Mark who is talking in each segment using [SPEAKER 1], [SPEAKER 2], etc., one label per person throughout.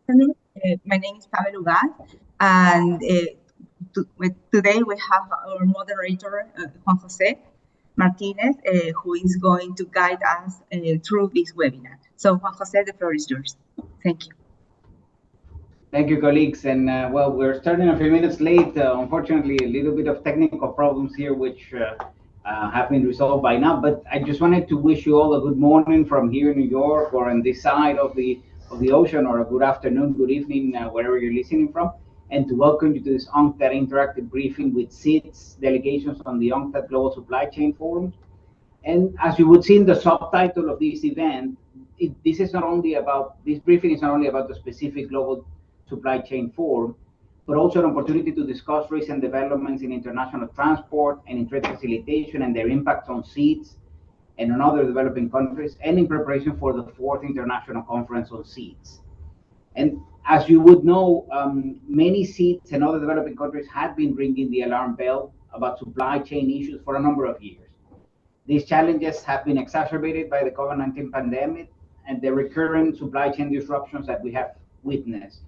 [SPEAKER 1] afternoon. My name is Pamela Ugat, and today we have our moderator, Juan Jose Martinez, who is going to guide us through this webinar. So, Juan Jose, the floor is yours. Thank you.
[SPEAKER 2] Thank you, colleagues. And well, we're starting a few minutes late. Unfortunately, a little bit of technical problems here, which have been resolved by now. But I just wanted to wish you all a good morning from here in New York, or on this side of the ocean, or a good afternoon, good evening, wherever you're listening from, and to welcome you to this UNCTAD interactive briefing with SIDS delegations on the UNCTAD Global Supply Chain Forum. And as you would see in the subtitle of this event, this briefing is not only about the specific global supply chain forum, but also an opportunity to discuss recent developments in international transport and in trade facilitation and their impacts on SIDS and on other developing countries, and in preparation for the 4th International Conference on SIDS. And as you would know, many SIDS and other developing countries had been ringing the alarm bell about supply chain issues for a number of years. These challenges have been exacerbated by the COVID-19 pandemic and the recurrent supply chain disruptions that we have witnessed,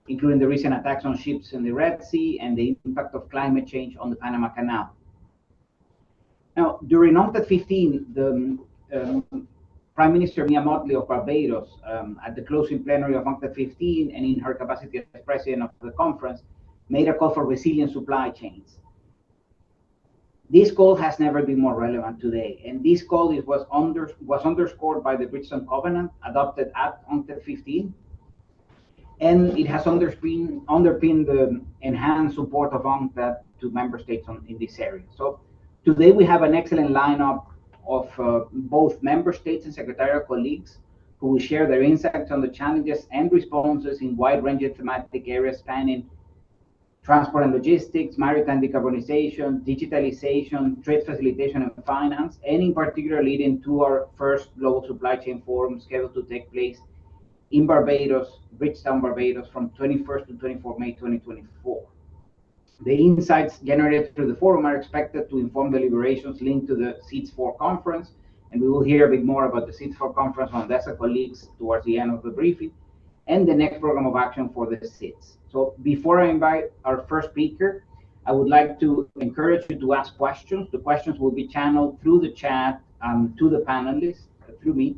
[SPEAKER 2] including the recent attacks on ships in the Red Sea and the impact of climate change on the Panama Canal. Now, during UNCTAD 15, the Prime Minister Mia Mottley of Barbados, at the closing plenary of UNCTAD 15 and in her capacity as president of the conference, made a call for resilient supply chains. This call has never been more relevant today, and this call was underscored by the Bridgetown Covenant adopted at UNCTAD 15, and it has underpinned the enhanced support of UNCTAD to member states in this area. So today we have an excellent lineup of both member states and secretarial colleagues who will share their insights on the challenges and responses in wide-ranging thematic areas spanning transport and logistics, maritime decarbonization, digitalization, trade facilitation, and finance, and in particular leading to our first Global Supply Chain Forum scheduled to take place in Barbados, Bridgetown, Barbados, from 21st to 24 May 2024. The insights generated through the forum are expected to inform deliberations linked to the SIDS4 conference, and we will hear a bit more about the SIDS4 conference from DESA colleagues towards the end of the briefing, and the next program of action for the SIDS. So before I invite our first speaker, I would like to encourage you to ask questions. The questions will be channeled through the chat to the panelists, through me.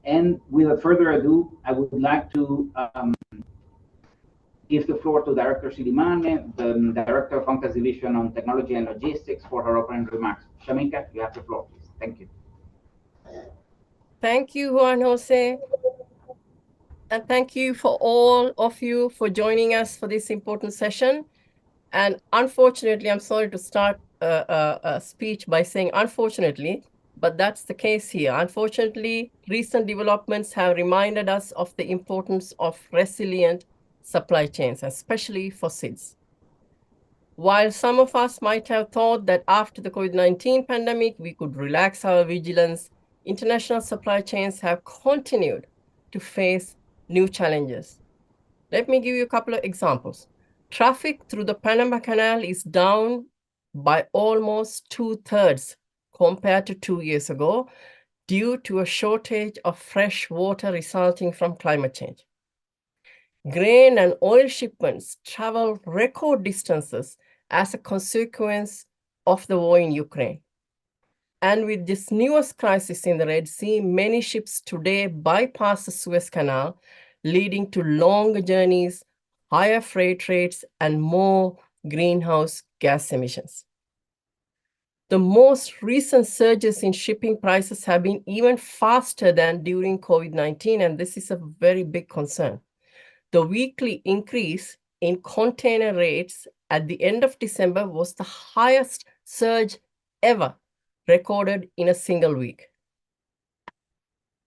[SPEAKER 2] And without further ado, I would like to give the floor to Director Silimane, the Director of UNCTAD's Division on Technology and Logistics, for her opening remarks. Shamika, you have the floor, please. Thank you.
[SPEAKER 3] Thank you, Juan Jose. And thank you for all of you for joining us for this important session. And unfortunately, I'm sorry to start a speech by saying unfortunately, but that's the case here. Unfortunately, recent developments have reminded us of the importance of resilient supply chains, especially for SIDS. While some of us might have thought that after the COVID-19 pandemic, we could relax our vigilance, international supply chains have continued to face new challenges. Let me give you a couple of examples. Traffic through the Panama Canal is down by almost 2/3 compared to 2 years ago due to a shortage of fresh water resulting from climate change. Grain and oil shipments travel record distances as a consequence of the war in Ukraine. And with this newest crisis in the Red Sea, many ships today bypass the Suez Canal, leading to longer journeys, higher freight rates, and more greenhouse gas emissions. The most recent surges in shipping prices have been even faster than during COVID-19, and this is a very big concern. The weekly increase in container rates at the end of December was the highest surge ever recorded in a single week.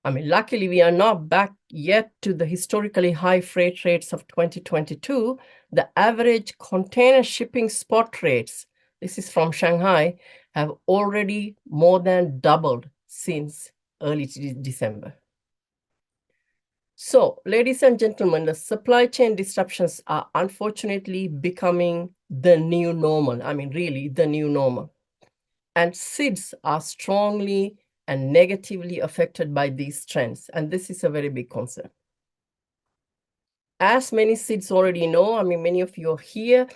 [SPEAKER 3] I mean, luckily, we are not back yet to the historically high freight rates of 2022. The average container shipping spot rates, this is from Shanghai, have already more than doubled since early December. So, ladies and gentlemen, the supply chain disruptions are unfortunately becoming the new normal. I mean, really the new normal. And SIDS are strongly and negatively affected by these trends. And this is a very big concern. as many SIDS already know, I mean, many of you are here,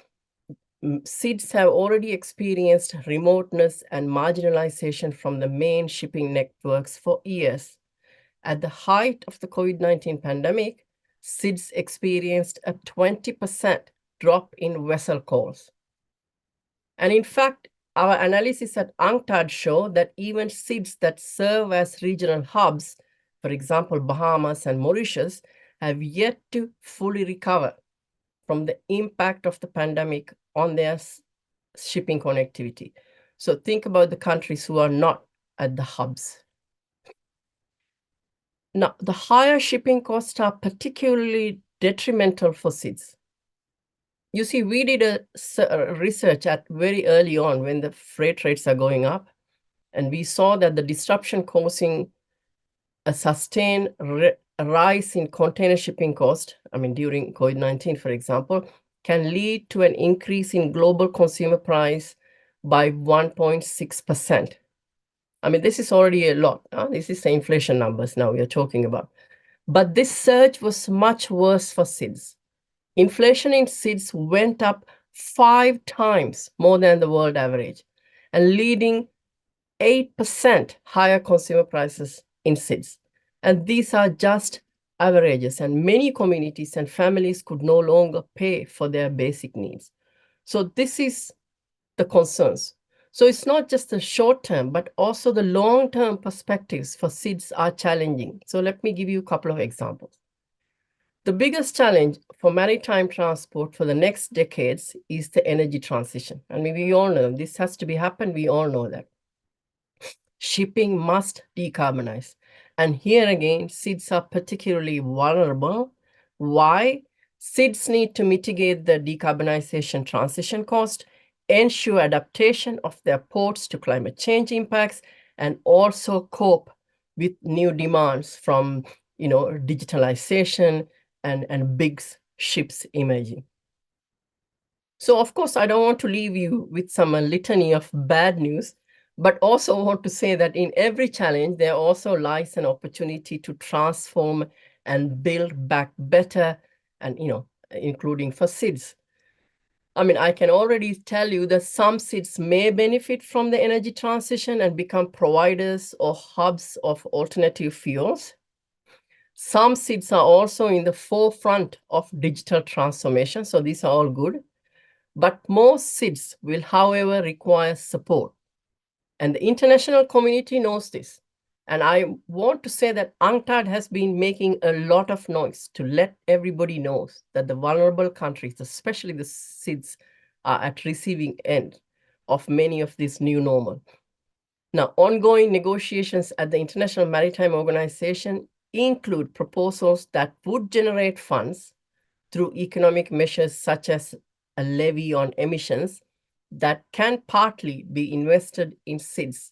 [SPEAKER 3] SIDS have already experienced remoteness and marginalization from the main shipping networks for years. At the height of the COVID-19 pandemic, SIDS experienced a 20% drop in vessel calls. And in fact, our analysis at UNCTAD show that even SIDS that serve as regional hubs, for example, Bahamas and Mauritius, have yet to fully recover from the impact of the pandemic on their shipping connectivity. So think about the countries who are not at the hubs. Now, the higher shipping costs are particularly detrimental for SIDS. You see, we did a research at very early on when the freight rates are going up, and we saw that the disruption causing a sustained rise in container shipping cost, I mean, during COVID-19, for example, can lead to an increase in global consumer price by 1.6%. I mean, this is already a lot. This is the inflation numbers now we are talking about. But this surge was much worse for SIDS. Inflation in SIDS went up 5 times more than the world average, and leading 8% higher consumer prices in SIDS. And these are just averages, and many communities and families could no longer pay for their basic needs. So this is the concerns. So it's not just the short term, but also the long-term perspectives for SIDS are challenging. So let me give you a couple of examples. The biggest challenge for maritime transport for the next decades is the energy transition. I mean, we all know this has to be happen. We all know that. Shipping must decarbonize. And here again, SIDS are particularly vulnerable. Why? SIDS need to mitigate the decarbonization transition cost, ensure adaptation of their ports to climate change impacts, and also cope with new demands from digitalization and big ships emerging. So of course, I don't want to leave you with some litany of bad news, but also want to say that in every challenge, there also lies an opportunity to transform and build back better, and including for SIDS. I mean, I can already tell you that some SIDS may benefit from the energy transition and become providers or hubs of alternative fuels. Some SIDS are also in the forefront of digital transformation, so these are all good. But most SIDS will, however, require support. And the international community knows this. And I want to say that UNCTAD has been making a lot of noise to let everybody know that the vulnerable countries, especially the SIDS, are at receiving end of many of this new normal. Now, ongoing negotiations at the International Maritime Organization include proposals that would generate funds through economic measures such as a levy on emissions that can partly be invested in SIDS,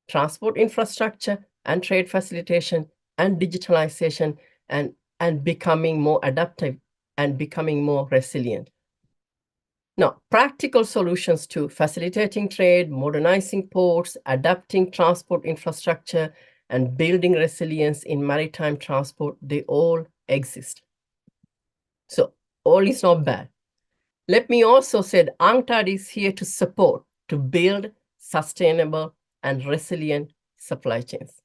[SPEAKER 3] transport infrastructure and trade facilitation and digitalization, and becoming more adaptive and becoming more resilient. Now, practical solutions to facilitating trade, modernizing ports, adapting transport infrastructure, and building resilience in maritime transport, they all exist. So all is not bad. Let me also say that UNCTAD is here to support, to build sustainable and resilient supply chains.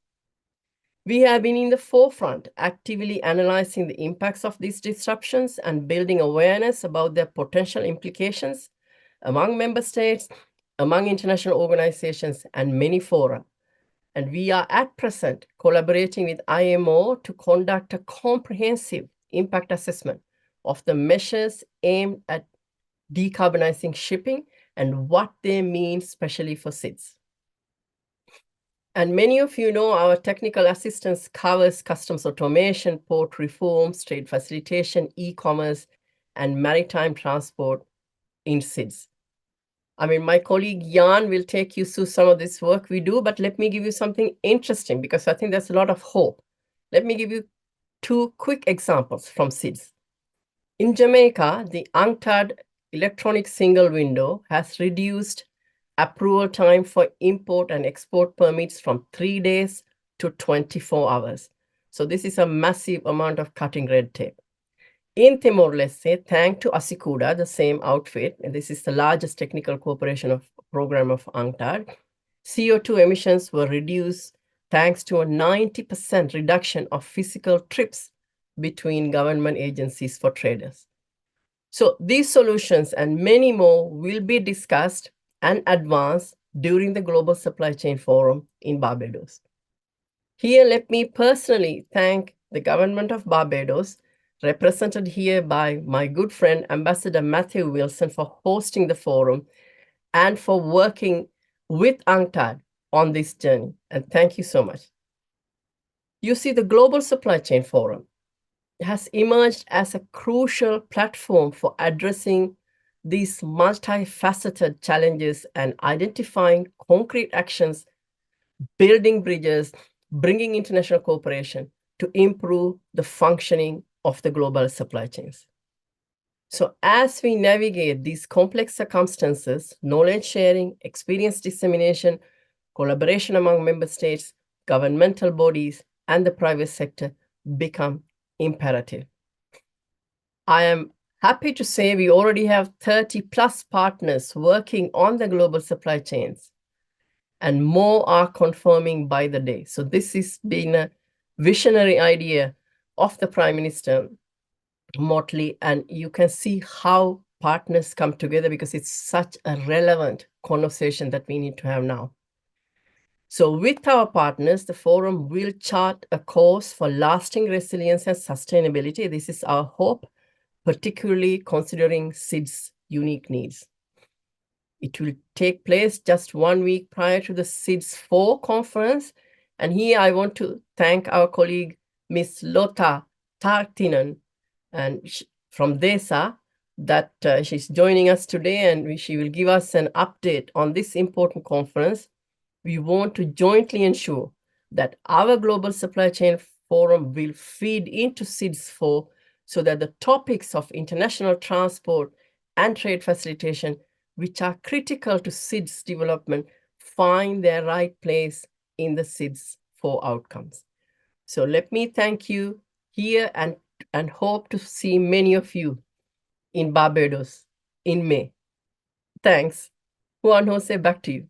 [SPEAKER 3] We have been in the forefront, actively analyzing the impacts of these disruptions and building awareness about their potential implications among member states, among international organizations, and many fora. And we are at present collaborating with IMO to conduct a comprehensive impact assessment of the measures aimed at decarbonizing shipping and what they mean, especially for SIDS. And many of you know our technical assistance covers customs automation, port reforms, trade facilitation, e-commerce, and maritime transport in SIDS. I mean, my colleague Jan will take you through some of this work we do, but let me give you something interesting because I think there's a lot of hope. Let me give you 2 quick examples from SIDS. In Jamaica, the UNCTAD electronic single window has reduced approval time for import and export permits from 3 days to 24 hours. So this is a massive amount of cutting red tape. In Timor-Leste, thanks to ASICUDA, the same outfit, and this is the largest technical cooperation program of UNCTAD, CO2 emissions were reduced thanks to a 90% reduction of physical trips between government agencies for traders. So these solutions and many more will be discussed and advanced during the Global Supply Chain Forum in Barbados. Here, let me personally thank the government of Barbados, represented here by my good friend, Ambassador Matthew Wilson, for hosting the forum and for working with UNCTAD on this journey. And thank you so much. You see, the Global Supply Chain Forum has emerged as a crucial platform for addressing these multifaceted challenges and identifying concrete actions, building bridges, bringing international cooperation to improve the functioning of the global supply chains. So as we navigate these complex circumstances, knowledge sharing, experience dissemination, collaboration among member states, governmental bodies, and the private sector become imperative. I am happy to say we already have 30 plus partners working on the global supply chains, and more are confirming by the day. So this has been a visionary idea of the Prime Minister Motley, and you can see how partners come together because it's such a relevant conversation that we need to have now. So with our partners, the forum will chart a course for lasting resilience and sustainability. This is our hope, particularly considering SIDS' unique needs. It will take place just 1 week prior to the SIDS 4 conference. And here I want to thank our colleague, Ms. Lotta Tartinen, and from DESA, that she's joining us today, and she will give us an update on this important conference. We want to jointly ensure that our Global Supply Chain Forum will feed into SIDS 4 so that the topics of international transport and trade facilitation, which are critical to SIDS development, find their right place in the SIDS 4 outcomes. So let me thank you here and hope to see many of you in Barbados in May. Thanks. Juan Jose, back to you.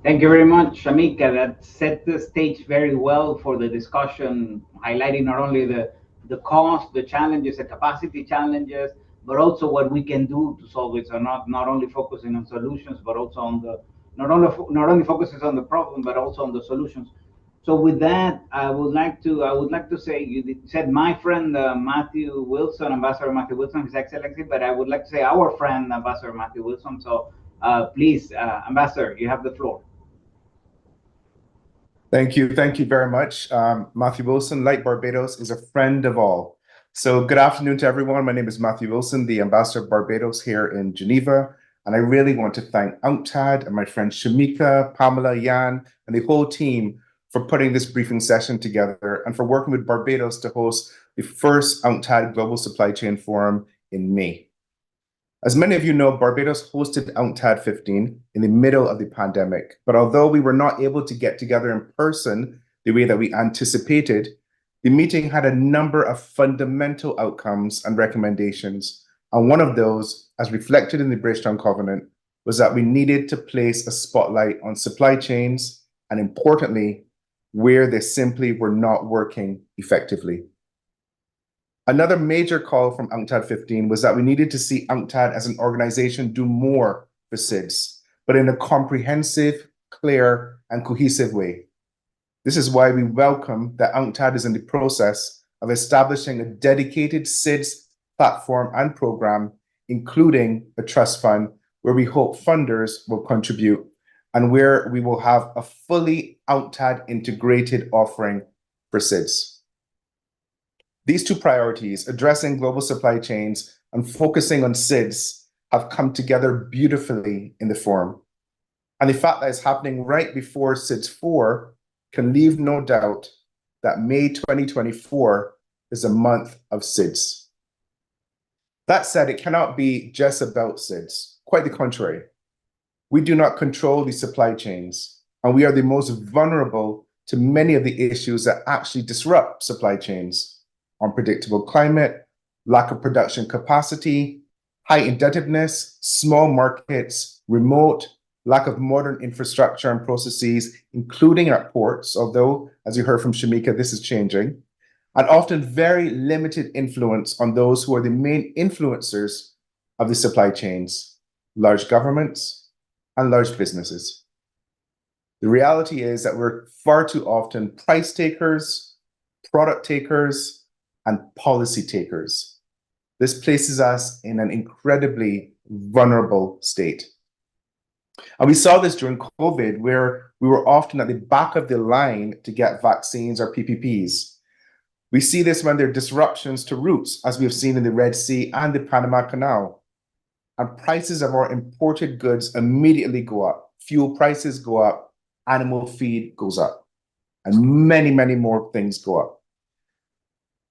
[SPEAKER 2] Thank you very much, Shamika. That set the stage very well for the discussion, highlighting not only the cost, the challenges, the capacity challenges, but also what we can do to solve it. So not only focusing on solutions, but also on the not only focuses on the problem, but also on the solutions. So with that, I would like to say, you said my friend Matthew Wilson, Ambassador Matthew Wilson, His Excellency, but I would like to say our friend Ambassador Matthew Wilson. So please, Ambassador, you have the floor.
[SPEAKER 4] Thank you very much. Matthew Wilson, like Barbados, is a friend of all. So good afternoon to everyone. My name is Matthew Wilson, the Ambassador of Barbados here in Geneva. And I really want to thank UNCTAD and my friends Shamika, Pamela, Jan, and the whole team for putting this briefing session together and for working with Barbados to host the first UNCTAD Global Supply Chain Forum in May. As many of you know, Barbados hosted UNCTAD 15 in the middle of the pandemic. But although we were not able to get together in person the way that we anticipated, the meeting had a number of fundamental outcomes and recommendations. And one of those, as reflected in the Bridgetown Covenant, was that we needed to place a spotlight on supply chains and, importantly, where they simply were not working effectively. Another major call from UNCTAD 15 was that we needed to see UNCTAD as an organization do more for SIDS, but in a comprehensive, clear, and cohesive way. This is why we welcome that UNCTAD is in the process of establishing a dedicated SIDS platform and program, including a trust fund where we hope funders will contribute and where we will have a fully UNCTAD integrated offering for SIDS. These two priorities, addressing global supply chains and focusing on SIDS, have come together beautifully in the forum. And the fact that it's happening right before SIDS 4 can leave no doubt that May 2024 is a month of SIDS. That said, it cannot be just about SIDS. Quite the contrary. We do not control the supply chains, and we are the most vulnerable to many of the issues that actually disrupt supply chains. unpredictable climate, lack of production capacity, high indebtedness, small markets, remote, lack of modern infrastructure and processes, including at ports, although, as you heard from Shamika, this is changing, and often very limited influence on those who are the main influencers of the supply chains, large governments and large businesses. The reality is that we're far too often price takers, product takers, and policy takers. This places us in an incredibly vulnerable state. And we saw this during COVID, where we were often at the back of the line to get vaccines or PPPs. We see this when there are disruptions to routes, as we have seen in the Red Sea and the Panama Canal. And prices of our imported goods immediately go up. Fuel prices go up, animal feed goes up, and many, many more things go up.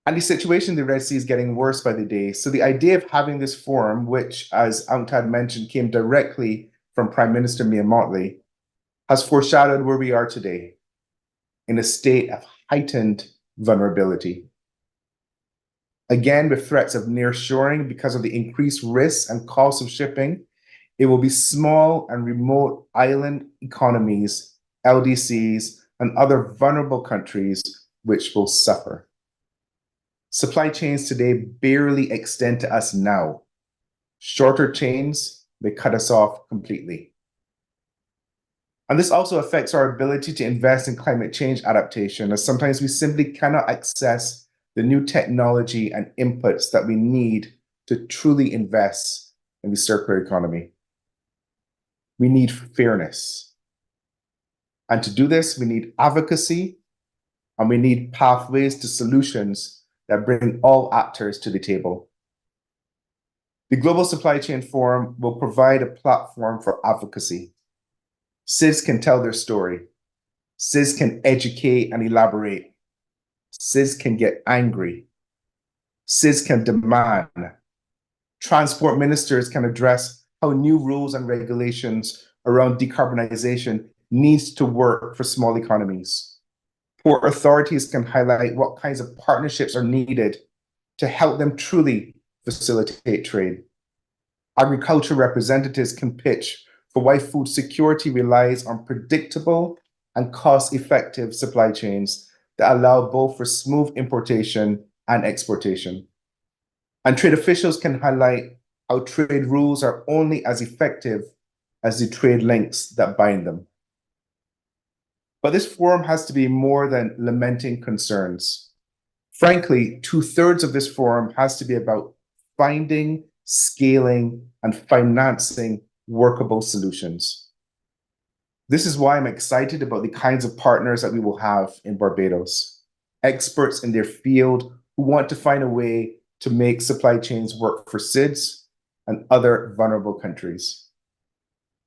[SPEAKER 4] And the situation in the Red Sea is getting worse by the day. So the idea of having this forum, which, as UNCTAD mentioned, came directly from Prime Minister Mia Mottley, has foreshadowed where we are today, in a state of heightened vulnerability. Again, with threats of nearshoring because of the increased risks and costs of shipping, it will be small and remote island economies, LDCs, and other vulnerable countries which will suffer. Supply chains today barely extend to us now. Shorter chains may cut us off completely. And this also affects our ability to invest in climate change adaptation, as sometimes we simply cannot access the new technology and inputs that we need to truly invest in the circular economy. We need fairness. And to do this, we need advocacy, and we need pathways to solutions that bring all actors to the table. The Global Supply Chain Forum will provide a platform for advocacy. CIS can tell their story. CIS can educate and elaborate. CIS can get angry. CIS can demand. Transport ministers can address how new rules and regulations around decarbonization needs to work for small economies. Port authorities can highlight what kinds of partnerships are needed to help them truly facilitate trade. Agriculture representatives can pitch for why food security relies on predictable and cost-effective supply chains that allow both for smooth importation and exportation. And trade officials can highlight how trade rules are only as effective as the trade links that bind them. But this forum has to be more than lamenting concerns. Frankly, 2/3 of this forum has to be about finding, scaling, and financing workable solutions. This is why I'm excited about the kinds of partners that we will have in Barbados. Experts in their field who want to find a way to make supply chains work for SIDS and other vulnerable countries.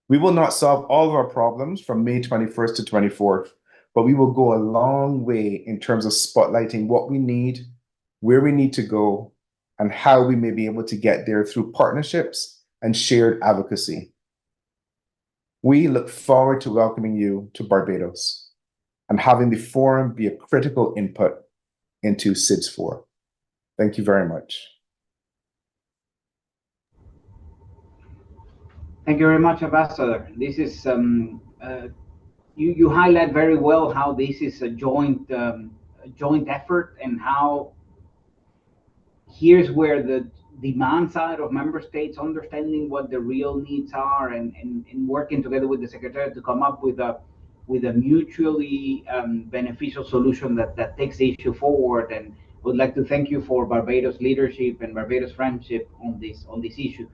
[SPEAKER 4] We will not solve all of our problems from May 21st to 24th, but we will go a long way in terms of spotlighting what we need, where we need to go, and how we may be able to get there through partnerships and shared advocacy. We look forward to welcoming you to Barbados and having the forum be a critical input into SIDS4. Thank you very much.
[SPEAKER 2] Thank you very much, Ambassador. This is you highlight very well how this is a joint effort, and how here's where the demand side of member states understanding what the real needs are, and working together with the Secretariat to come up with a mutually beneficial solution that takes the issue forward. And would like to thank you for Barbados leadership and Barbados friendship on this issue.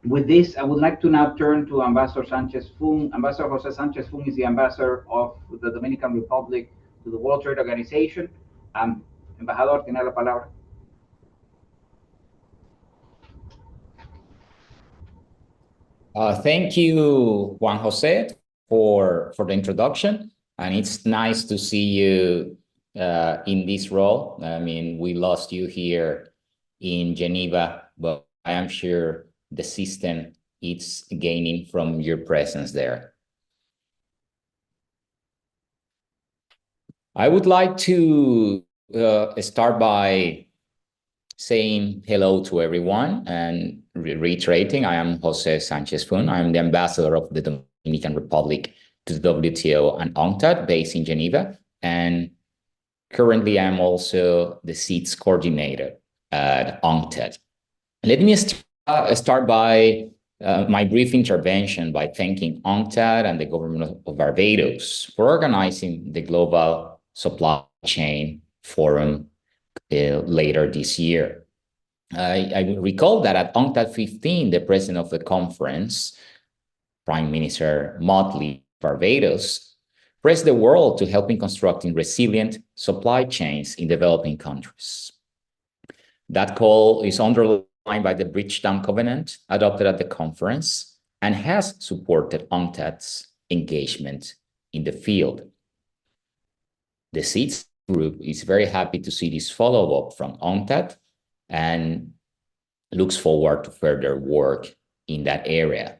[SPEAKER 2] With this, I would like to now turn to Ambassador Sanchez Fung. Ambassador Jose Sanchez Fung is the ambassador of the Dominican Republic to the World Trade Organization. Embajador, tiene la palabra.
[SPEAKER 5] Thank you, Juan Jose, for the introduction. And it's nice to see you in this role. I mean, we lost you here in Geneva, but I am sure the system is gaining from your presence there. I would like to start by saying hello to everyone and reiterating, I am Jose Sanchez Fun. I'm the ambassador of the Dominican Republic to the WTO and UNCTAD based in Geneva. And currently, I'm also the seats coordinator at UNCTAD. Let me start by my brief intervention by thanking UNCTAD and the government of Barbados for organizing the Global Supply Chain Forum later this year. I recall that at UNCTAD 15, the president of the conference, Prime Minister Motley Barbados, pressed the world to help in constructing resilient supply chains in developing countries. That call is underlined by the Bridgetown Covenant adopted at the conference and has supported UNCTAD's engagement in the field. The SEEDS group is very happy to see this follow-up from UNCTAD and looks forward to further work in that area.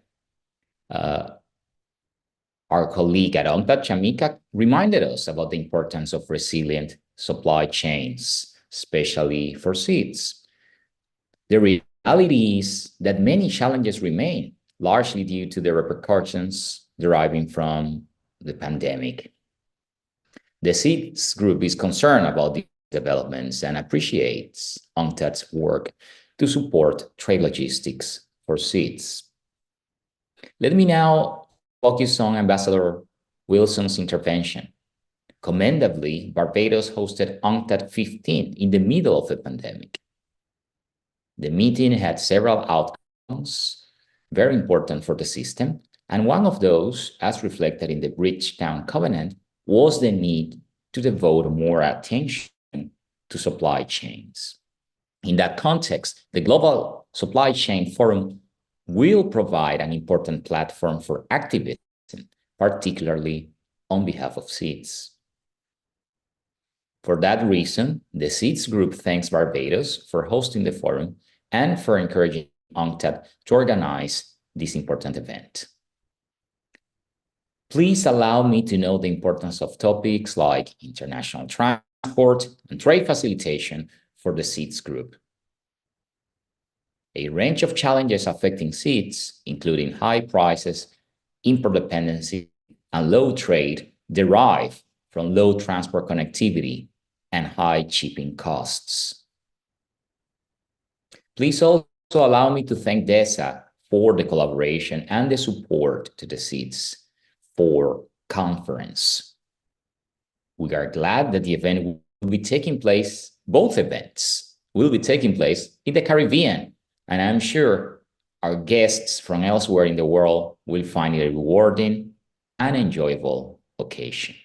[SPEAKER 5] Our colleague at UNCTAD, Shamika, reminded us about the importance of resilient supply chains, especially for seeds. The reality is that many challenges remain, largely due to the repercussions deriving from the pandemic. The SEEDS group is concerned about these developments and appreciates UNCTAD's work to support trade logistics for seeds. Let me now focus on Ambassador Wilson's intervention. Commendably, Barbados hosted UNCTAD 15 in the middle of the pandemic. The meeting had several outcomes, very important for the system, and one of those, as reflected in the Bridgetown Covenant, was the need to devote more attention to supply chains. In that context, the Global Supply Chain Forum will provide an important platform for activism, particularly on behalf of seeds. For that reason, the SEEDS group thanks Barbados for hosting the forum and for encouraging UNCTAD to organize this important event. Please allow me to note the importance of topics like international transport and trade facilitation for the SEEDS group. A range of challenges affecting seeds, including high prices, import dependency, and low trade, derive from low transport connectivity and high shipping costs. Please also allow me to thank DESA for the collaboration and the support to the SEEDS for conference. We are glad that the event will be taking place, both events will be taking place in the Caribbean, and I'm sure our guests from elsewhere in the world will find it a rewarding and enjoyable occasion.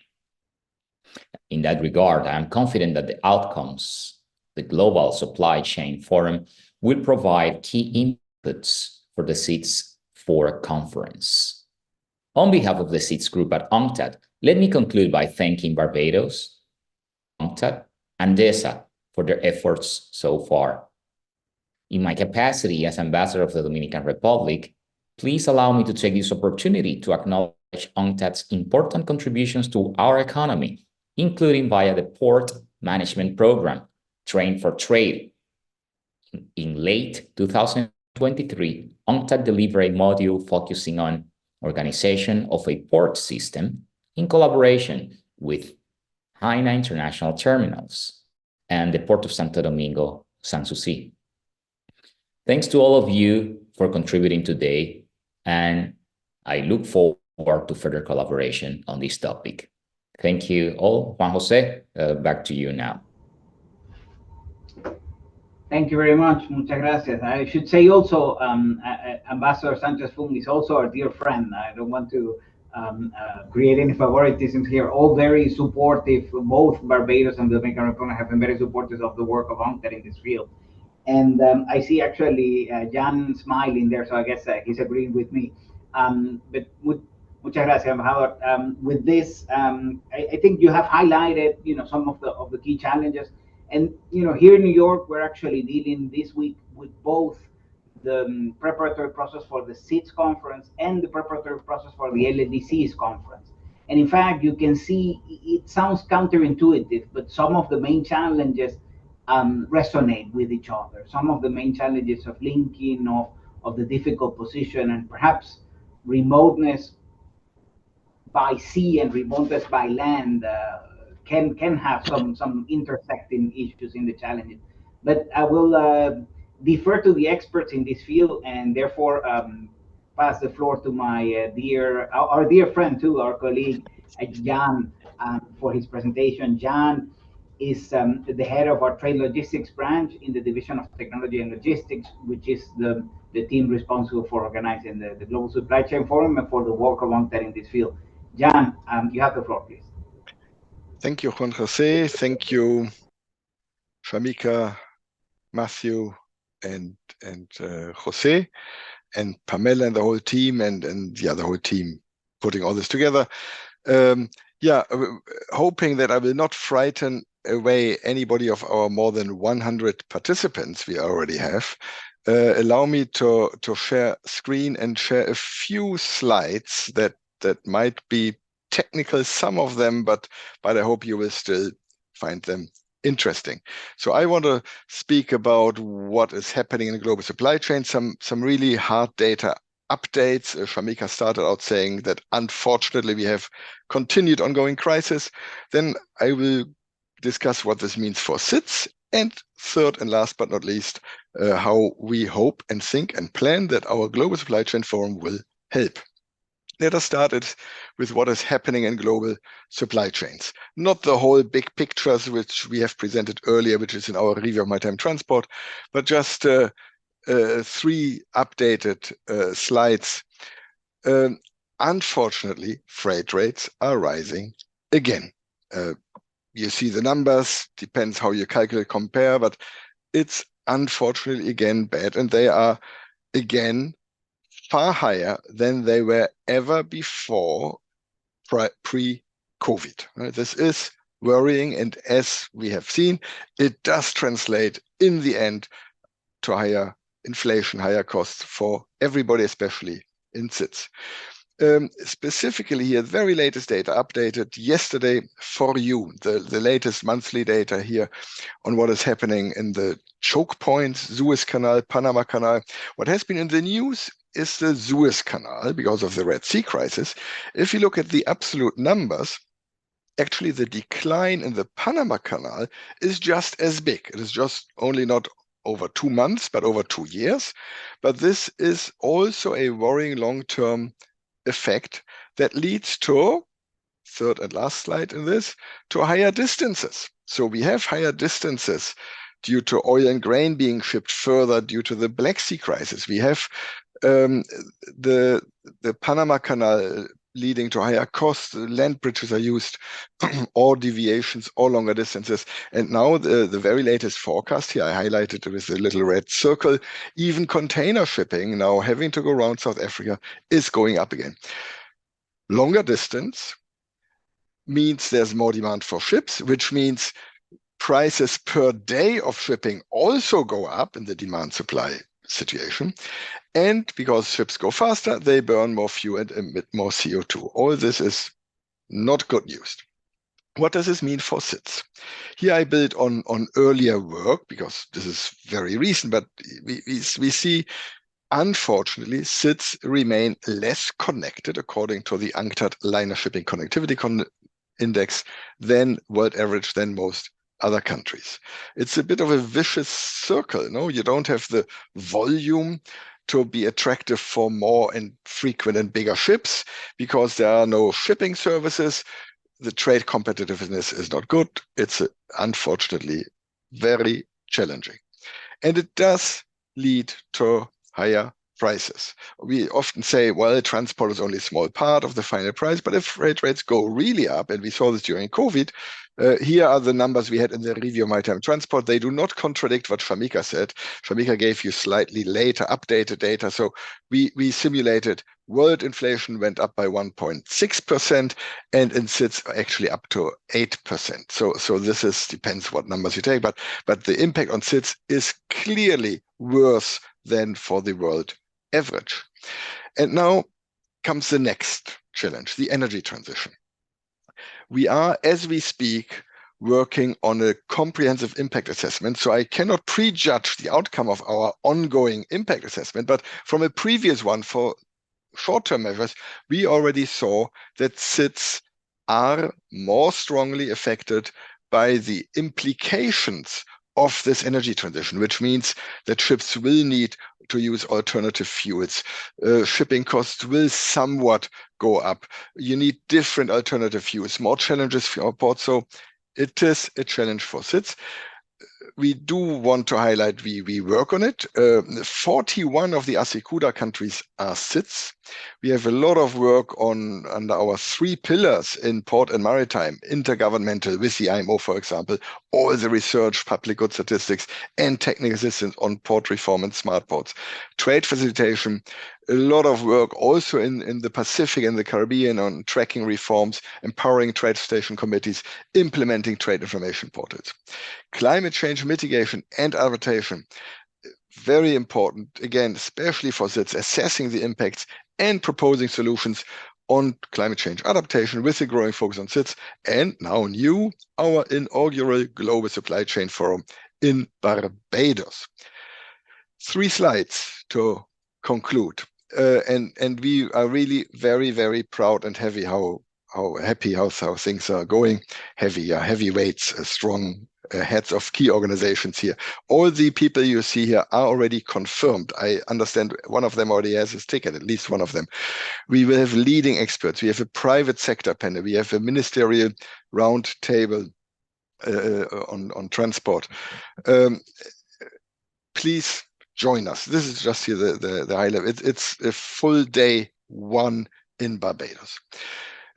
[SPEAKER 5] In that regard, I am confident that the outcomes, the Global Supply Chain Forum, will provide key inputs for the SEEDS for conference. On behalf of the SEEDS group at UNCTAD, let me conclude by thanking Barbados, UNCTAD, and DESA for their efforts so far. In my capacity as Ambassador of the Dominican Republic, please allow me to take this opportunity to acknowledge UNCTAD's important contributions to our economy, including via the Port Management Program, Train for Trade. In late 2023, UNCTAD delivered a module focusing on organization of a port system in collaboration with Haina International Terminals and the Port of Santo Domingo, Sanssouci. Thanks to all of you for contributing today, and I look forward to further collaboration on this topic. Thank you all. Juan Jose, back to you now.
[SPEAKER 2] Thank you very much. Muchas gracias. I should say also, Ambassador Sanchez Fung is also our dear friend. I don't want to create any favoritism here. All very supportive. Both Barbados and the Dominican Republic have been very supportive of the work of UNCTAD in this field. And I see actually Jan smiling there, so I guess he's agreeing with me. But muchas gracias, Embajador. With this, I think you have highlighted, some of the key challenges. And here in New York, we're actually dealing this week with both the preparatory process for the SEEDS conference and the preparatory process for the LLDC's conference. And in fact, you can see it sounds counterintuitive, but some of the main challenges resonate with each other. Some of the main challenges of linking, of the difficult position, and perhaps remoteness by sea and remoteness by land can have some intersecting issues in the challenges. But I will defer to the experts in this field, and therefore pass the floor to my our dear friend too, our colleague Jan, for his presentation. Jan is the head of our trade logistics branch in the division of technology and logistics, which is the team responsible for organizing the Global Supply Chain Forum and for the work of UNCTAD in this field. Jan, you have the floor, please.
[SPEAKER 6] Thank you, Juan Jose. Thank you, Shamika, Matthew, and Jose, and Pamela, and the whole team, and the whole team putting all this together. Hoping that I will not frighten away anybody of our more than 100 participants we already have. Allow me to share screen and share a few slides that might be technical, some of them, but I hope you will still find them interesting. So I want to speak about what is happening in the global supply chain, some really hard data updates. Shamika started out saying that unfortunately we have continued ongoing crisis. Then I will discuss what this means for SITS, and third and last but not least, how we hope and think and plan that our Global Supply Chain Forum will help. Let us start it with what is happening in global supply chains. Not the whole big pictures which we have presented earlier, which is in our review of maritime transport, but just 3 updated slides. Unfortunately, freight rates are rising again. You see the numbers, depends how you calculate, compare, but it's unfortunately again bad, and they are again far higher than they were ever before pre-COVID. Right? This is worrying, and as we have seen, it does translate in the end to higher inflation, higher costs for everybody, especially in SITS. Specifically here, the very latest data updated yesterday for you, the latest monthly data here on what is happening in the choke points, Suez Canal, Panama Canal. What has been in the news is the Suez Canal because of the Red Sea crisis. If you look at the absolute numbers, actually the decline in the Panama Canal is just as big. It is just only not over 2 months, but over 2 years. But this is also a worrying long-term effect that leads to, third and last slide in this, to higher distances. So we have higher distances due to oil and grain being shipped further due to the Black Sea crisis. We have the Panama Canal leading to higher costs. Land bridges are used, or deviations, or longer distances. And now the very latest forecast here, I highlighted with the little red circle, even container shipping now having to go around South Africa is going up again. Longer distance means there's more demand for ships, which means prices per day of shipping also go up in the demand-supply situation. And because ships go faster, they burn more fuel and emit more CO2. All this is not good news. What does this mean for SITS? Here I build on earlier work because this is very recent, but we see, unfortunately, SITS remain less connected according to the UNCTAD Liner Shipping Connectivity Index than world average, than most other countries. It's a bit of a vicious circle. No, you don't have the volume to be attractive for more and frequent and bigger ships because there are no shipping services. The trade competitiveness is not good. It's unfortunately very challenging. And it does lead to higher prices. We often say, well, transport is only a small part of the final price, but if freight rates go really up, and we saw this during COVID, here are the numbers we had in the review of maritime transport. They do not contradict what Shamika said. Shamika gave you slightly later updated data. So we simulated world inflation went up by 1.6%, and in SITS actually up to 8%. So this depends what numbers you take, but the impact on SITS is clearly worse than for the world average. And now comes the next challenge, the energy transition. We are, as we speak, working on a comprehensive impact assessment. So I cannot prejudge the outcome of our ongoing impact assessment, but from a previous one for short-term measures, we already saw that SIDS are more strongly affected by the implications of this energy transition, which means that ships will need to use alternative fuels. Shipping costs will somewhat go up. You need different alternative fuels, more challenges for our ports. So it is a challenge for SIDS. We do want to highlight we work on it. 41 of the ASECUDA countries are SIDS. We have a lot of work under our 3 pillars in port and maritime, intergovernmental with the IMO, for example, all the research, public good statistics, and technical assistance on port reform and smart ports. Trade facilitation, a lot of work also in the Pacific and the Caribbean on tracking reforms, empowering trade station committees, implementing trade information portals. Climate change mitigation and adaptation, very important, again, especially for SIDS, assessing the impacts and proposing solutions on climate change adaptation with a growing focus on SIDS, and now new, our inaugural Global Supply Chain Forum in Barbados. 3 slides to conclude. And we are really very, very proud and happy how things are going. Heavyweights, strong heads of key organizations here. All the people you see here are already confirmed. I understand one of them already has his ticket, at least one of them. We will have leading experts. We have a private sector panel. We have a ministerial round table on transport. Please join us. This is just here the high level. It's a full day 1 in Barbados.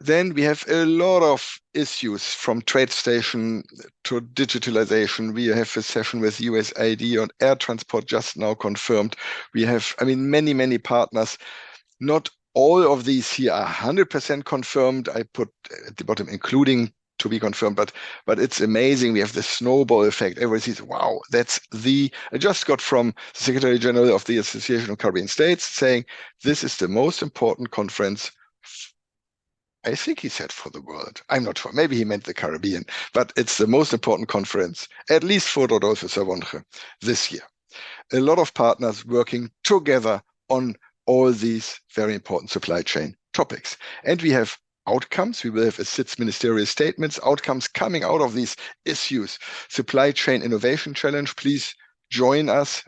[SPEAKER 6] Then we have a lot of issues from trade station to digitalization. We have a session with USAID on air transport just now confirmed. We have, many, many partners. Not all of these here are 100% confirmed. I put at the bottom, including to be confirmed, but it's amazing. We have the snowball effect. Everybody sees, wow, I just got from the Secretary General of the Association of Caribbean States saying, this is the most important conference, I think he said for the world. I'm not sure. Maybe he meant the Caribbean, but it's the most important conference, at least for Rodolfo Savonge this year. A lot of partners working together on all these very important supply chain topics. And we have outcomes. We will have a SIDS ministerial statements, outcomes coming out of these issues. Supply chain innovation challenge, please join us.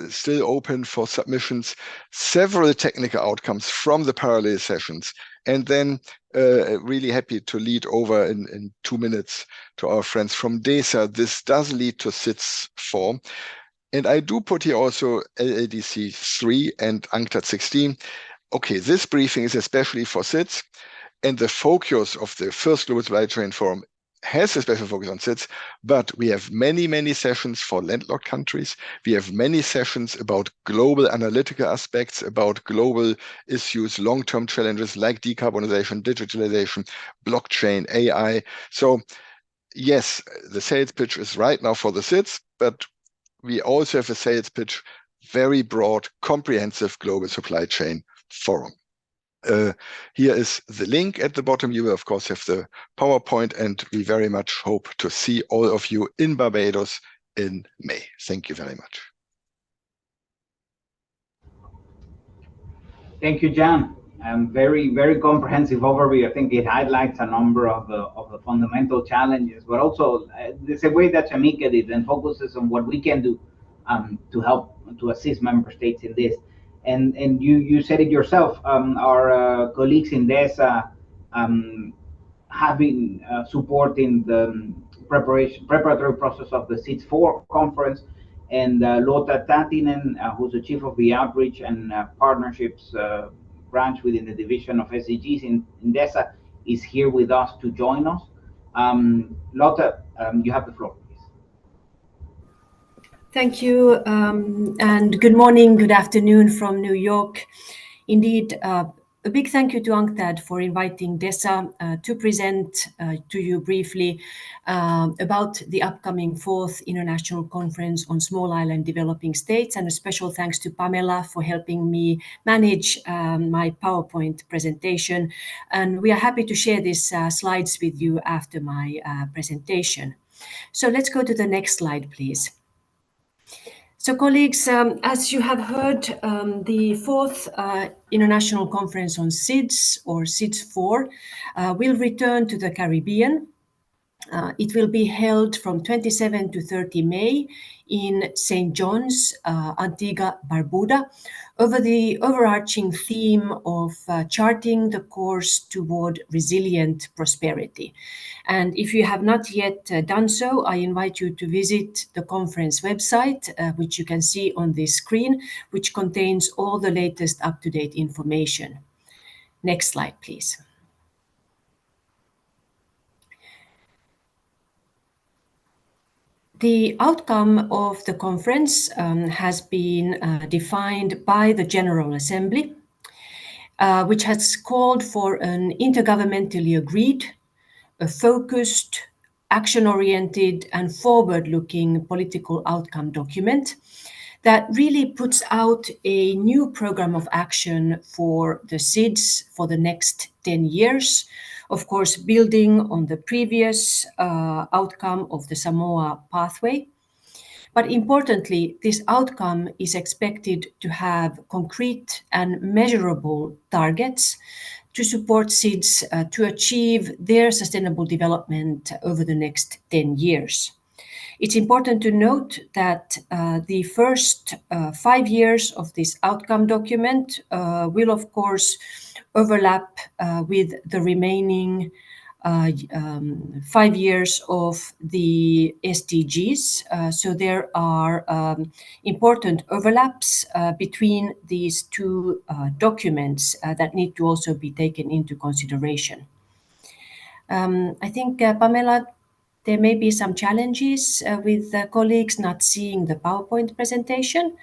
[SPEAKER 6] Still open for submissions. Several technical outcomes from the parallel sessions. And then really happy to lead over in 2 minutes to our friends from DESA. This does lead to SIDS 4. And I do put here also LLDC 3 and UNCTAD 16. Okay, this briefing is especially for SIDS, and the focus of the first Global Supply Chain Forum has a special focus on SIDS, but we have many, many sessions for landlocked countries. We have many sessions about global analytical aspects, about global issues, long-term challenges like decarbonization, digitalization, blockchain, AI. So yes, the sales pitch is right now for the SIDS, but we also have a sales pitch, very broad, comprehensive global supply chain forum. Here is the link at the bottom. You will, of course, have the PowerPoint, and we very much hope to see all of you in Barbados in May. Thank you very much.
[SPEAKER 2] Thank you, Jan. Very, very comprehensive overview. I think it highlights a number of the fundamental challenges, but also there's a way that Shamika did and focuses on what we can do to help to assist member states in this. And you said it yourself. Our colleagues in DESA have been supporting the preparatory process of the SIDS 4 conference, and Lotta Tatinen, who's the chief of the outreach and partnerships branch within the division of SDGs in DESA, is here with us to join us. Lotta, you have the floor, please.
[SPEAKER 7] Thank you, and good morning, good afternoon from New York. Indeed, a big thank you to UNCTAD for inviting DESA to present to you briefly about the upcoming 4th International Conference on Small Island Developing States, and a special thanks to Pamela for helping me manage my PowerPoint presentation. And we are happy to share these slides with you after my presentation. So let's go to the next slide, please. So colleagues, as you have heard, the 4th International Conference on SIDS, or SIDS 4, will return to the Caribbean. It will be held from 27 to 30 May in St. John's, Antigua and Barbuda, over the overarching theme of charting the course toward resilient prosperity. And if you have not yet done so, I invite you to visit the conference website, which you can see on this screen, which contains all the latest up-to-date information. Next slide, please. The outcome of the conference has been defined by the General Assembly, which has called for an intergovernmentally agreed, a focused, action-oriented and forward-looking political outcome document that really puts out a new program of action for the SIDS for the next 10 years, of course, building on the previous outcome of the Samoa pathway. But importantly, this outcome is expected to have concrete and measurable targets to support SIDS to achieve their sustainable development over the next 10 years. It's important to note that the first 5 years of this outcome document will, of course, overlap with the remaining 5 years of the SDGs. So there are important overlaps between these two documents that need to also be taken into consideration. I think, Pamela, there may be some challenges with colleagues not seeing the PowerPoint presentation.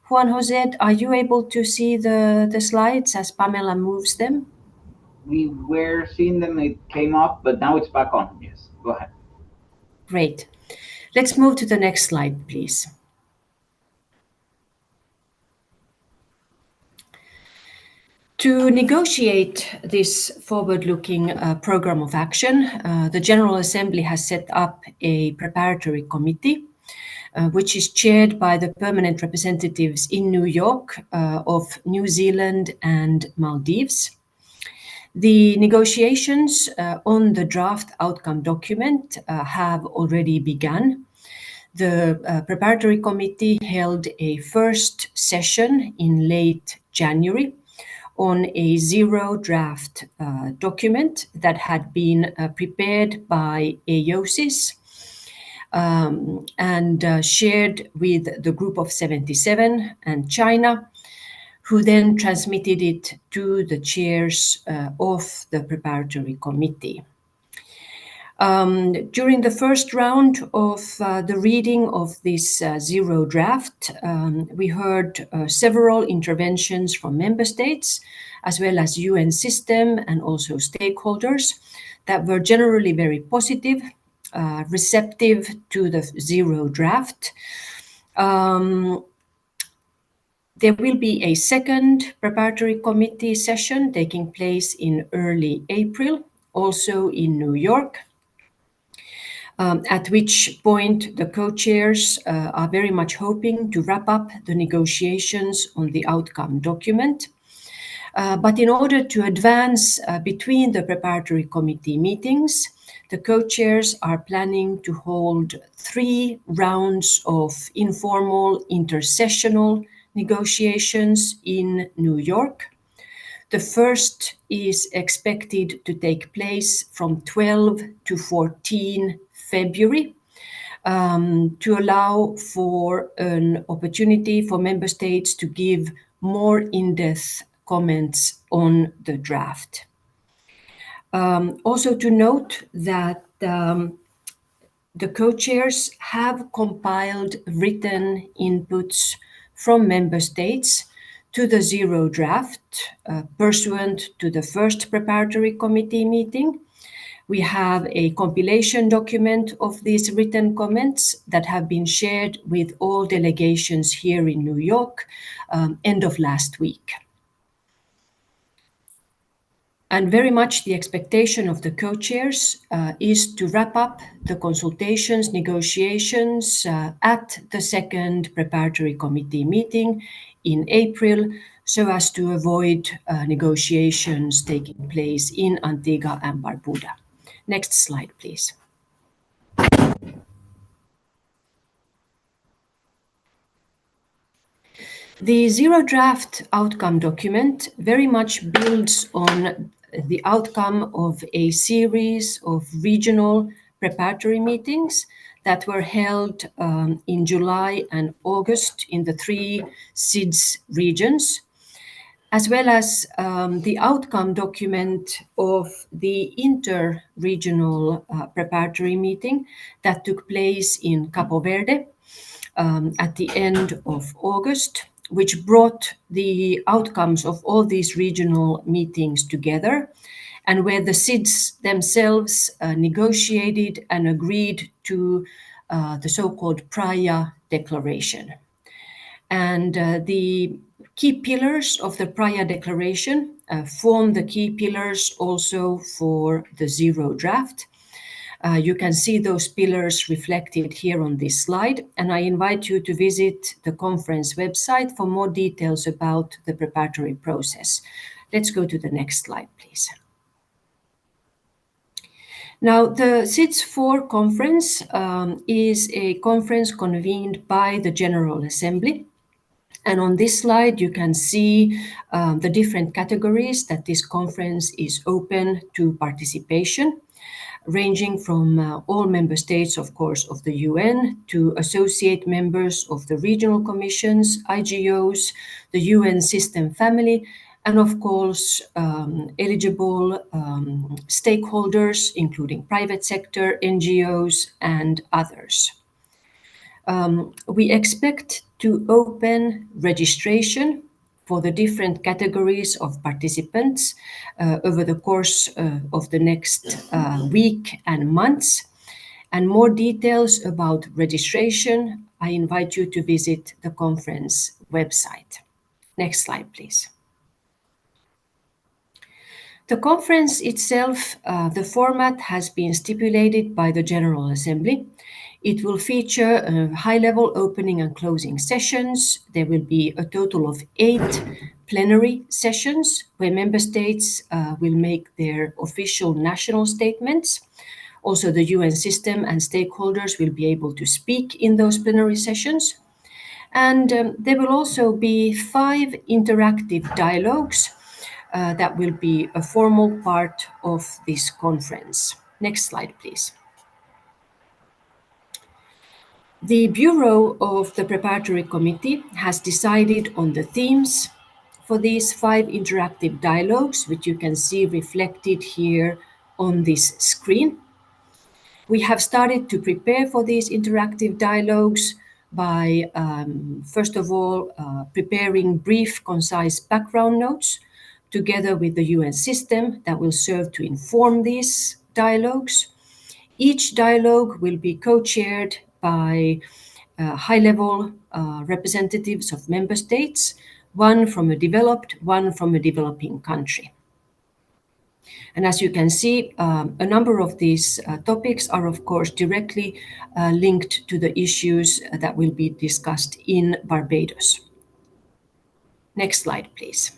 [SPEAKER 7] Juan Jose, are you able to see the slides as Pamela moves them?
[SPEAKER 2] We were seeing them, it came up, but now it's back on. Yes, go ahead.
[SPEAKER 7] Great. Let's move to the next slide, please. To negotiate this forward-looking program of action, the General Assembly has set up a preparatory committee, which is chaired by the permanent representatives in New York of New Zealand and Maldives. The negotiations on the draft outcome document have already begun. The preparatory committee held a first session in late January on a zero draft document that had been prepared by AOSIS and shared with the Group of 77 and China, who then transmitted it to the chairs of the preparatory committee. During the first round of the reading of this zero draft, we heard several interventions from member states, as well as UN system and also stakeholders that were generally very positive, receptive to the zero draft. There will be a second preparatory committee session taking place in early April, also in New York. At which point the co-chairs are very much hoping to wrap up the negotiations on the outcome document. But in order to advance between the preparatory committee meetings, the co-chairs are planning to hold 3 rounds of informal intersessional negotiations in New York. The first is expected to take place from 12 to 14 February to allow for an opportunity for member states to give more in-depth comments on the draft. Also to note that the co-chairs have compiled written inputs from member states to the zero draft pursuant to the first preparatory committee meeting. We have a compilation document of these written comments that have been shared with all delegations here in New York end of last week. And very much the expectation of the co-chairs is to wrap up the consultations, negotiations at the second preparatory committee meeting in April, so as to avoid negotiations taking place in Antigua and Barbuda. Next slide, please. The zero draft outcome document very much builds on the outcome of a series of regional preparatory meetings that were held in July and August in the 3 SIDS regions, as well as the outcome document of the inter-regional preparatory meeting that took place in Cabo Verde at the end of August, which brought the outcomes of all these regional meetings together, and where the SIDS themselves negotiated and agreed to the so-called Praia Declaration. And the key pillars of the Praia Declaration form the key pillars also for the zero draft. You can see those pillars reflected here on this slide, and I invite you to visit the conference website for more details about the preparatory process. Let's go to the next slide, please. Now, the SIDS-4 conference is a conference convened by the General Assembly. And on this slide, you can see the different categories that this conference is open to participation, ranging from all member states, of course, of the UN to associate members of the regional commissions, IGOs, the UN system family, and of course, eligible stakeholders, including private sector, NGOs, and others. We expect to open registration for the different categories of participants over the course of the next week and months. And more details about registration, I invite you to visit the conference website. Next slide, please. The conference itself, the format has been stipulated by the General Assembly. It will feature high-level opening and closing sessions. There will be a total of 8 plenary sessions where member states will make their official national statements. Also, the UN system and stakeholders will be able to speak in those plenary sessions. And there will also be 5 interactive dialogues that will be a formal part of this conference. Next slide, please. The Bureau of the Preparatory Committee has decided on the themes for these 5 interactive dialogues, which you can see reflected here on this screen. We have started to prepare for these interactive dialogues by, first of all, preparing brief, concise background notes together with the UN system that will serve to inform these dialogues. Each dialogue will be co-chaired by high-level representatives of member states, one from a developed, one from a developing country. And as you can see, a number of these topics are, of course, directly linked to the issues that will be discussed in Barbados. Next slide, please.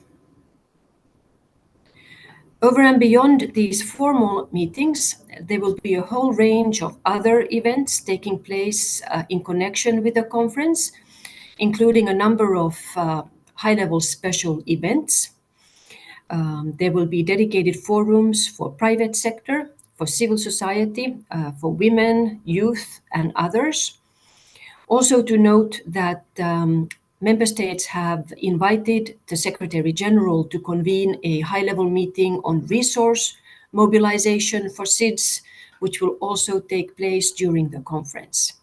[SPEAKER 7] Over and beyond these formal meetings, there will be a whole range of other events taking place in connection with the conference, including a number of high-level special events. There will be dedicated forums for private sector, for civil society, for women, youth, and others. Also to note that member states have invited the Secretary General to convene a high-level meeting on resource mobilization for SIDS, which will also take place during the conference.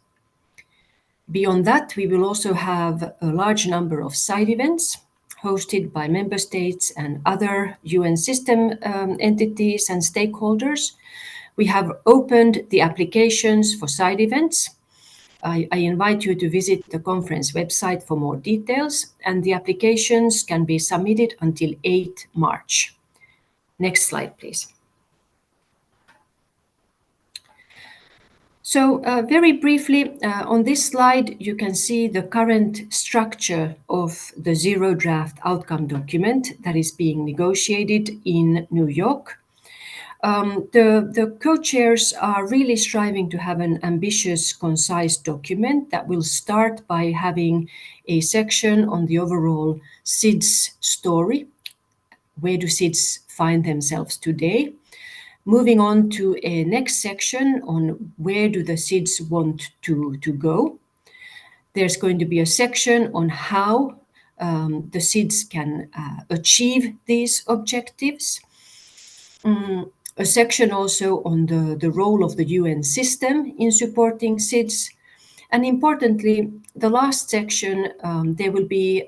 [SPEAKER 7] Beyond that, we will also have a large number of side events hosted by member states and other UN system entities and stakeholders. We have opened the applications for side events. I invite you to visit the conference website for more details, and the applications can be submitted until 8 March. Next slide, please. So very briefly, on this slide, you can see the current structure of the zero draft outcome document that is being negotiated in New York. The co-chairs are really striving to have an ambitious, concise document that will start by having a section on the overall SIDS story. Where do SIDS find themselves today? Moving on to a next section on where do the SIDS want to go. There's going to be a section on how the SIDS can achieve these objectives. A section also on the role of the UN system in supporting SIDS. And importantly, the last section, there will be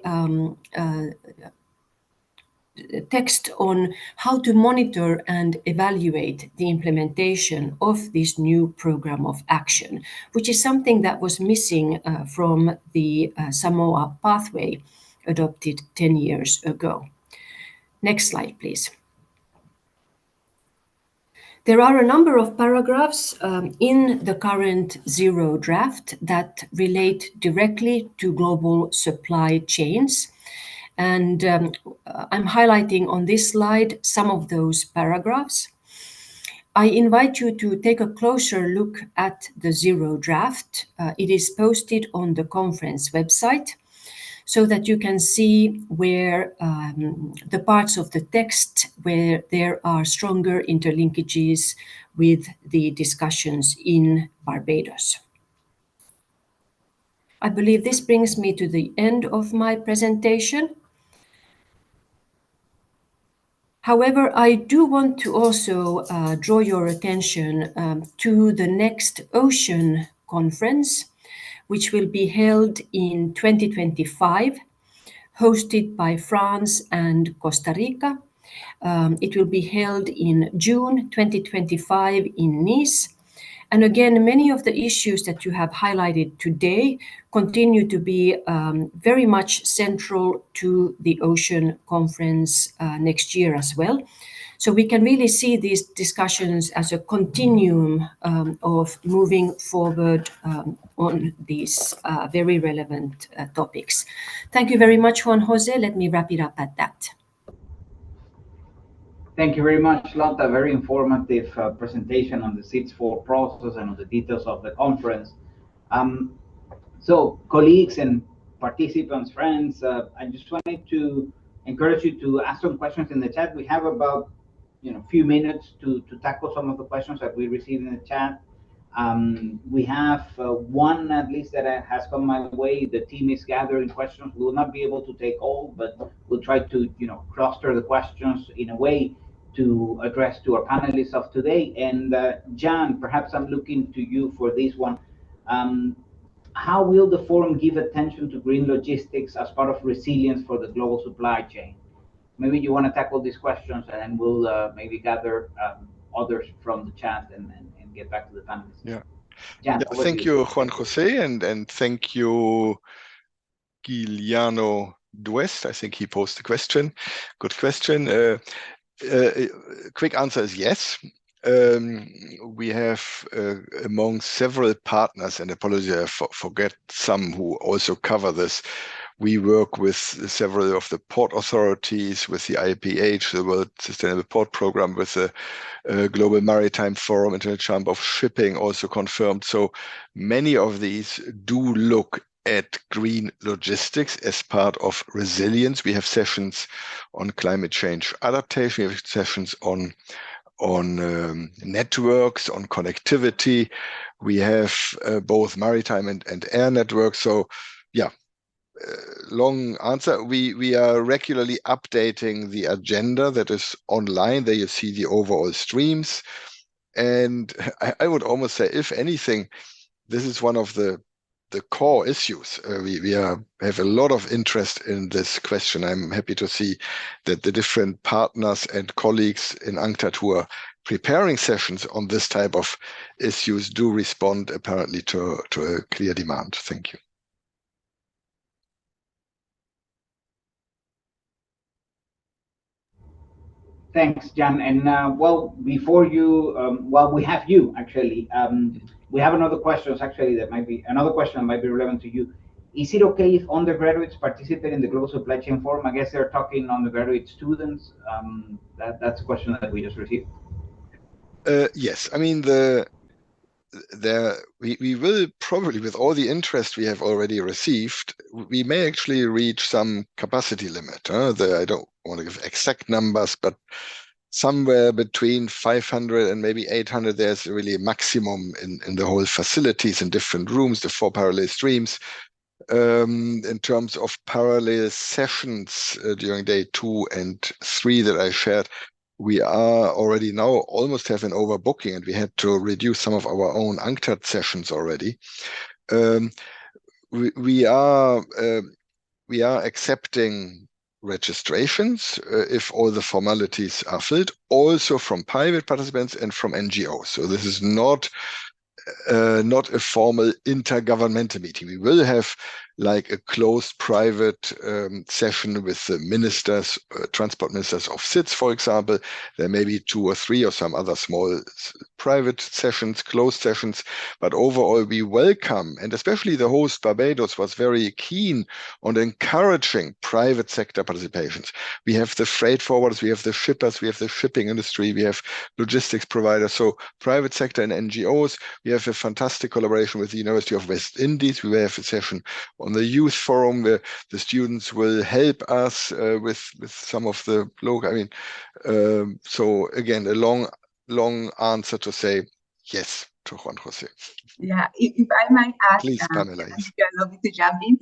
[SPEAKER 7] text on how to monitor and evaluate the implementation of this new program of action, which is something that was missing from the Samoa pathway adopted 10 years ago. Next slide, please. There are a number of paragraphs in the current zero draft that relate directly to global supply chains. And I'm highlighting on this slide some of those paragraphs. I invite you to take a closer look at the zero draft. It is posted on the conference website so that you can see where the parts of the text where there are stronger interlinkages with the discussions in Barbados. I believe this brings me to the end of my presentation. However, I do want to also draw your attention to the next Ocean Conference, which will be held in 2025, hosted by France and Costa Rica. It will be held in June 2025 in Nice. And again, many of the issues that you have highlighted today continue to be very much central to the Ocean Conference next year as well. So we can really see these discussions as a continuum of moving forward on these very relevant topics. Thank you very much, Juan Jose. Let me wrap it up at that.
[SPEAKER 2] Thank you very much, Lotta. Very informative presentation on the SIDS-4 process and on the details of the conference. So, colleagues and participants, friends, I just wanted to encourage you to ask some questions in the chat. We have about a few minutes to tackle some of the questions that we received in the chat. We have one at least that has come my way. The team is gathering questions. We will not be able to take all, but we'll try to cluster the questions in a way to address to our panelists of today. And Jan, perhaps I'm looking to you for this one. How will the forum give attention to green logistics as part of resilience for the global supply chain? Maybe you want to tackle these questions, and then we'll maybe gather others from the chat and get back to the panelists.
[SPEAKER 6] Yeah.
[SPEAKER 2] Jan,
[SPEAKER 6] yeah thank you, Juan Jose, and thank you, Giuliano Duest. I think he posed the question. Good question. Quick answer is yes. We have among several partners, and apologies, I forget some who also cover this. We work with several of the port authorities, with the IPH, the World Sustainable Port Program, with the Global Maritime Forum, International Chamber of Shipping also confirmed. So many of these do look at green logistics as part of resilience. We have sessions on climate change adaptation. We have sessions on networks, on connectivity. We have both maritime and air networks. So yeah, long answer. We are regularly updating the agenda that is online. There you see the overall streams. And I would almost say, if anything, this is one of the the core issues. We have a lot of interest in this question. I'm happy to see that the different partners and colleagues in UNCTAD who are preparing sessions on this type of issues do respond apparently to a clear demand. Thank you.
[SPEAKER 2] Thanks, Jan. And well, before you, well, we have you actually. We have another question actually that might be relevant to you. Is it okay if undergraduates participate in the Global Supply Chain Forum? I guess they're talking undergraduate students. That's a question that we just received.
[SPEAKER 6] Yes, I mean we will probably, with all the interest we have already received, we may actually reach some capacity limit. I don't want to give exact numbers, but somewhere between 500 and maybe 800, there's really a maximum in the whole facilities in different rooms, the 4 parallel streams. In terms of parallel sessions during day 2 and 3 that I shared, we are already now almost have an overbooking, and we had to reduce some of our own UNCTAD sessions already. We are accepting registrations if all the formalities are filled, also from private participants and from NGOs. So this is not a formal intergovernmental meeting. We will have like a closed private session with the ministers, transport ministers of SITS, for example. There may be 2 or 3 or some other small private sessions, closed sessions. But overall, we welcome, and especially the host Barbados was very keen on encouraging private sector participations. We have the freight forwarders, we have the shippers, we have the shipping industry, we have logistics providers. So private sector and NGOs. We have a fantastic collaboration with the University of West Indies. We will have a session on the youth forum where the students will help us with some of the local. I mean, so again, a long answer to say yes to Juan Jose.
[SPEAKER 1] Yeah, if I might add,
[SPEAKER 6] please, Pamela. Yes.
[SPEAKER 1] Allow me to jump in.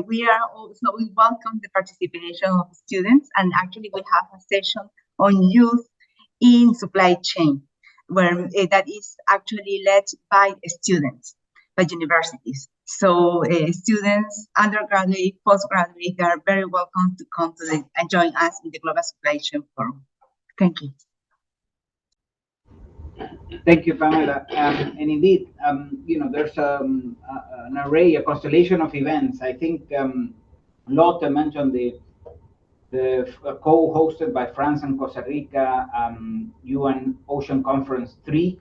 [SPEAKER 1] We welcome the participation of students, and actually we have a session on youth in supply chain, where that is actually led by students, by universities. So students, undergraduate, postgraduate, they are very welcome to come to and join us in the Global Supply Chain Forum. Thank you.
[SPEAKER 2] Thank you, Pamela. And indeed, you know, there's an array, a constellation of events. I think Lotte mentioned the co-hosted by France and Costa Rica UN Ocean Conference 3,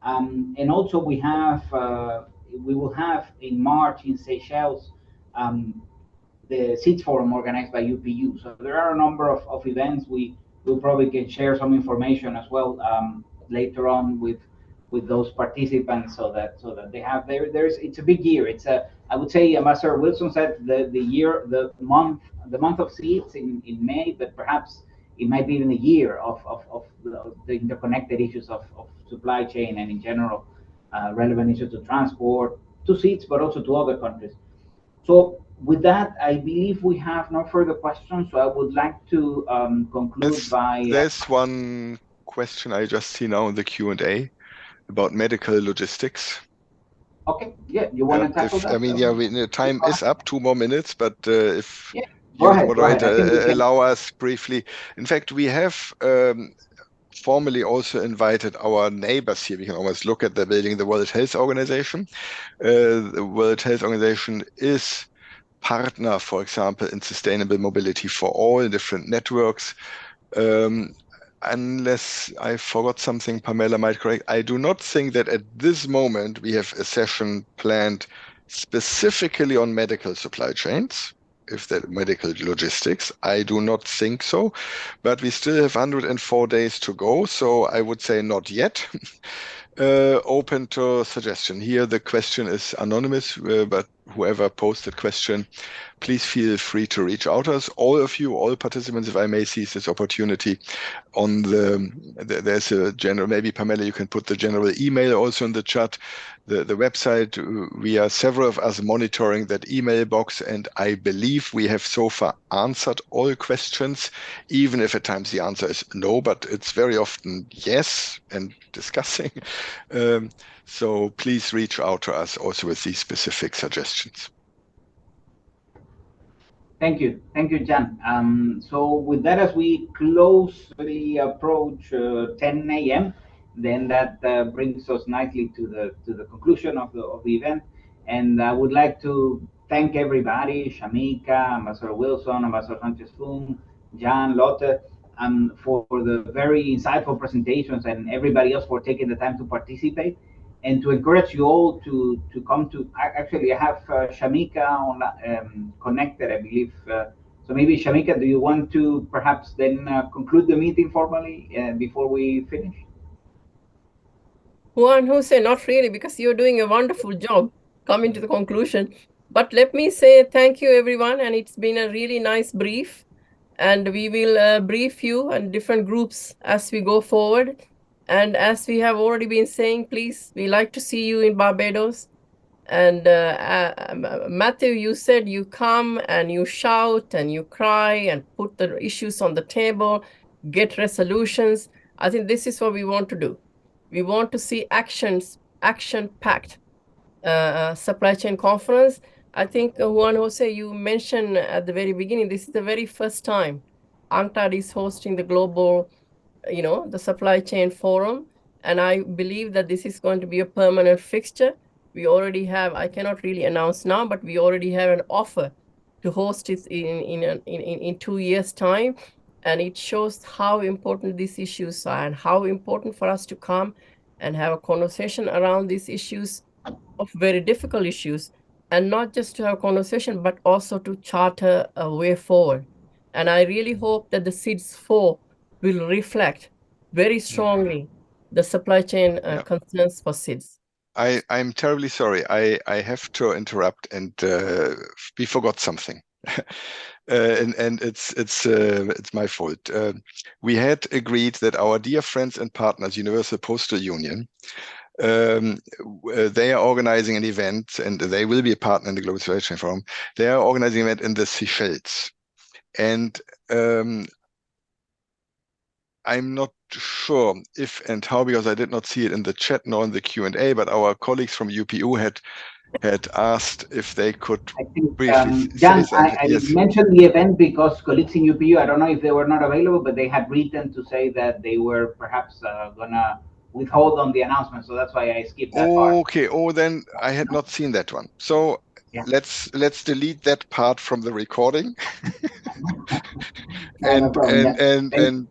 [SPEAKER 2] and also we will have in March in Seychelles the SITS Forum organized by UPU. So there are a number of events. We probably can share some information as well later on with those participants, so that they have it's a big year. It's I would say Ambassador Wilson said the month of SITS in May, but perhaps it might be even a year of the interconnected issues of supply chain and in general relevant issues to transport, to SITS, but also to other countries. So with that, I believe we have no further questions. So I would like to conclude by...
[SPEAKER 6] There's one question I just see now in the Q&A about medical logistics.
[SPEAKER 2] Okay, yeah, you want to tackle that?
[SPEAKER 6] I mean, yeah, time is up, 2 more minutes, but if
[SPEAKER 2] you,
[SPEAKER 6] the moderator, allow us briefly. In fact, we have formally also invited our neighbors here. We can almost look at the building, the World Health Organization. The World Health Organization is partner, for example, in sustainable mobility for all different networks. Unless I forgot something, Pamela might correct. I do not think that at this moment we have a session planned specifically on medical supply chains, if that medical logistics. I do not think so, but we still have 104 days to go. So I would say not yet. Open to suggestion. Here the question is anonymous, but whoever posted question, please feel free to reach out to us. All of you, all participants, if I may seize this opportunity, on there's a general, maybe Pamela, you can put the general email also in the chat, the website. We are several of us monitoring that email box, and I believe we have so far answered all questions, even if at times the answer is no, but it's very often yes and discussing. So please reach out to us also with these specific suggestions.
[SPEAKER 2] Thank you, Jan. So with that, as we closely approach 10 a.m., then that brings us nicely to the conclusion of the event. And I would like to thank everybody, Shamika, Ambassador Wilson, Ambassador Sanchez-Fung, Jan, Lotte, for the very insightful presentations, and everybody else for taking the time to participate, and to encourage you all to come to. Actually, I have Shamika on, connected, I believe. So maybe, Shamika, do you want to perhaps then conclude the meeting formally before we finish?
[SPEAKER 3] Juan Jose, not really, because you're doing a wonderful job coming to the conclusion. But let me say thank you, everyone, and it's been a really nice brief. And we will brief you and different groups as we go forward. And as we have already been saying, please, we like to see you in Barbados. And Matthew, you said you come and you shout and you cry and put the issues on the table, get resolutions. I think this is what we want to do. We want to see action-packed supply chain conference. I think, Juan Jose, you mentioned at the very beginning, this is the very first time UNCTAD is hosting the global, the supply chain forum. And I believe that this is going to be a permanent fixture. We already have, I cannot really announce now, but we already have an offer to host it in 2 years' time. And it shows how important these issues are and how important for us to come and have a conversation around these issues of very difficult issues, and not just to have a conversation, but also to charter a way forward. And I really hope that the SIDS 4 will reflect very strongly the supply chain concerns for SIDS.
[SPEAKER 6] I'm terribly sorry. I have to interrupt, and we forgot something. And it's my fault. We had agreed that our dear friends and partners, Universal Postal Union, they are organizing an event, and they will be a partner in the Global Supply Chain Forum. They are organizing an event in the Seychelles, and I'm not sure if and how, because I did not see it in the chat nor in the Q&A, but our colleagues from UPU had asked if they could briefly
[SPEAKER 2] Jan,
[SPEAKER 6] say something.
[SPEAKER 2] I
[SPEAKER 6] Yes.
[SPEAKER 2] mentioned the event because colleagues in UPU, I don't know if they were not available, but they had written to say that they were perhaps gonna withhold on the announcement, so that's why I skipped that part.
[SPEAKER 6] Okay. Oh, then I had not seen that one. So yeah, let's delete that part from the recording.
[SPEAKER 2] No problem,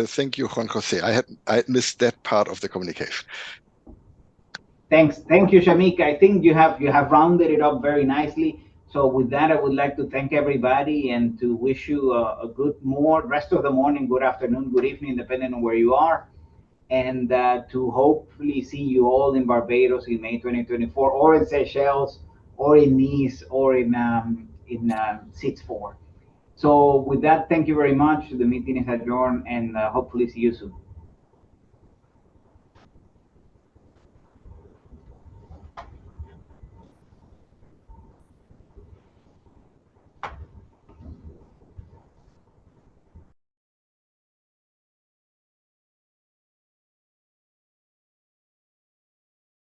[SPEAKER 6] Thank you, Juan Jose. I missed that part of the communication.
[SPEAKER 2] Thank you, Shamika. I think you have rounded it up very nicely. So with that, I would like to thank everybody and to wish you a good rest of the morning, good afternoon, good evening, depending on where you are, and to hopefully see you all in Barbados in May 2024, or in Seychelles, or in Nice, or in SIDS 4. So with that, thank you very much. The meeting is adjourned, and hopefully see you soon.